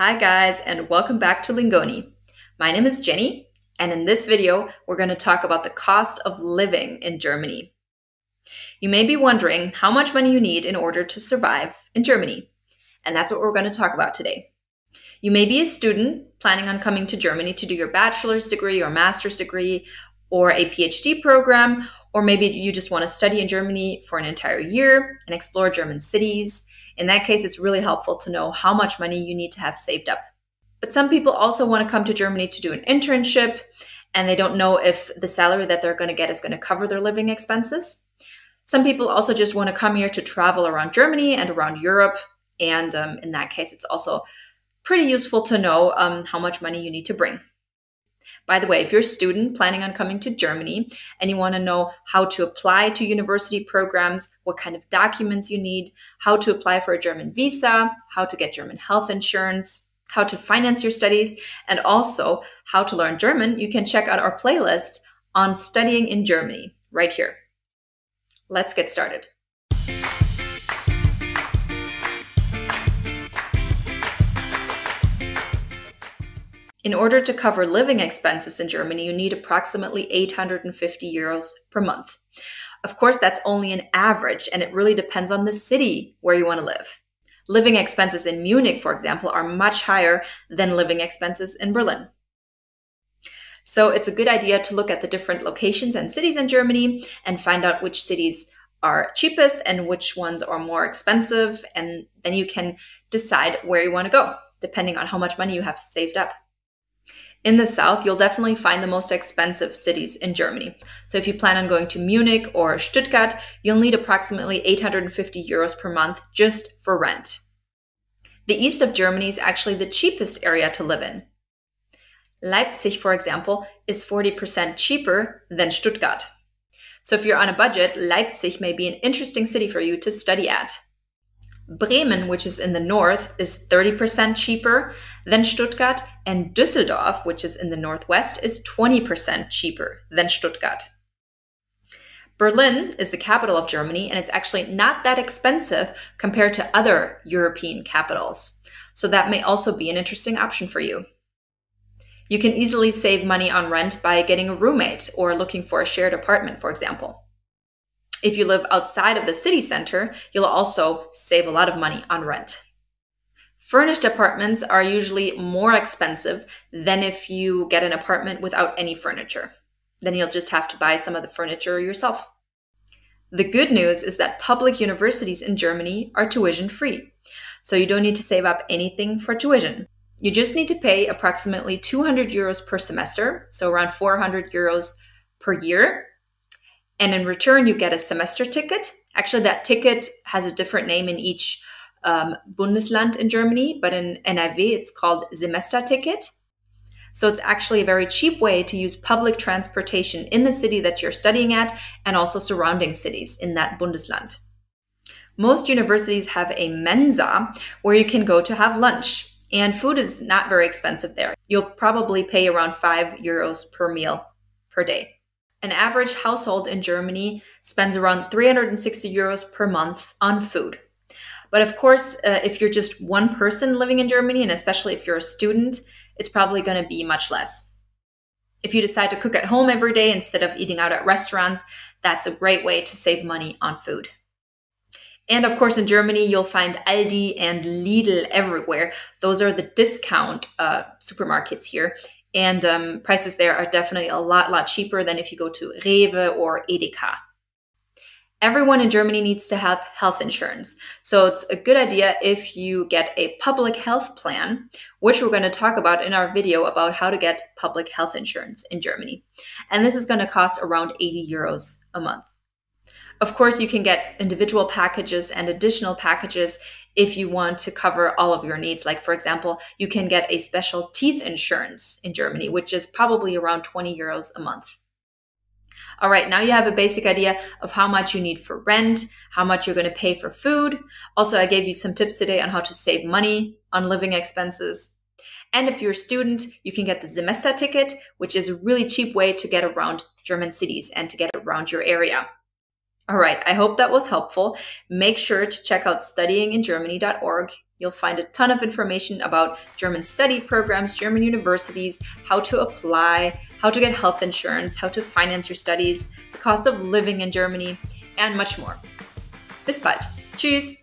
Hi guys, and welcome back to Lingoni. My name is Jenny, and in this video, we're going to talk about the cost of living in Germany. You may be wondering how much money you need in order to survive in Germany, and that's what we're going to talk about today. You may be a student planning on coming to Germany to do your bachelor's degree or master's degree or a PhD program, or maybe you just want to study in Germany for an entire year and explore German cities. In that case, it's really helpful to know how much money you need to have saved up. But some people also want to come to Germany to do an internship, and they don't know if the salary that they're going to get is going to cover their living expenses. Some people also just want to come here to travel around Germany and around Europe, and in that case, it's also pretty useful to know how much money you need to bring. By the way, if you're a student planning on coming to Germany and you want to know how to apply to university programs, what kind of documents you need, how to apply for a German visa, how to get German health insurance, how to finance your studies, and also how to learn German, you can check out our playlist on studying in Germany right here. Let's get started. In order to cover living expenses in Germany, you need approximately 850 euros per month. Of course, that's only an average, and it really depends on the city where you want to live. Living expenses in Munich, for example, are much higher than living expenses in Berlin. So it's a good idea to look at the different locations and cities in Germany and find out which cities are cheapest and which ones are more expensive, and then you can decide where you want to go, depending on how much money you have saved up. In the south, you'll definitely find the most expensive cities in Germany. So if you plan on going to Munich or Stuttgart, you'll need approximately 850 euros per month just for rent. The east of Germany is actually the cheapest area to live in. Leipzig, for example, is 40% cheaper than Stuttgart. So if you're on a budget, Leipzig may be an interesting city for you to study at. Bremen, which is in the north, is 30% cheaper than Stuttgart, and Düsseldorf, which is in the northwest, is 20% cheaper than Stuttgart. Berlin is the capital of Germany, and it's actually not that expensive compared to other European capitals. So that may also be an interesting option for you. You can easily save money on rent by getting a roommate or looking for a shared apartment, for example. If you live outside of the city center, you'll also save a lot of money on rent. Furnished apartments are usually more expensive than if you get an apartment without any furniture. Then you'll just have to buy some of the furniture yourself. The good news is that public universities in Germany are tuition-free, so you don't need to save up anything for tuition. You just need to pay approximately 200 euros per semester, so around 400 euros per year. And in return, you get a semester ticket. Actually, that ticket has a different name in each Bundesland in Germany, but in NRW, it's called Semesterticket. So it's actually a very cheap way to use public transportation in the city that you're studying at and also surrounding cities in that Bundesland. Most universities have a Mensa where you can go to have lunch, and food is not very expensive there. You'll probably pay around 5 euros per meal per day. An average household in Germany spends around 360 euros per month on food. But of course, if you're just one person living in Germany, and especially if you're a student, it's probably going to be much less. If you decide to cook at home every day instead of eating out at restaurants, that's a great way to save money on food. And of course, in Germany, you'll find Aldi and Lidl everywhere. Those are the discount supermarkets here. And prices there are definitely a lot cheaper than if you go to Rewe or Edeka. Everyone in Germany needs to have health insurance. So it's a good idea if you get a public health plan, which we're going to talk about in our video about how to get public health insurance in Germany. And this is going to cost around 80 euros a month. Of course, you can get individual packages and additional packages if you want to cover all of your needs. Like, for example, you can get a special teeth insurance in Germany, which is probably around 20 euros a month. All right, now you have a basic idea of how much you need for rent, how much you're going to pay for food. Also, I gave you some tips today on how to save money on living expenses. And if you're a student, you can get the semester ticket, which is a really cheap way to get around German cities and to get around your area. All right, I hope that was helpful. Make sure to check out studyingingermany.org. You'll find a ton of information about German study programs, German universities, how to apply, how to get health insurance, how to finance your studies, the cost of living in Germany, and much more. Bis bald. Tschüss!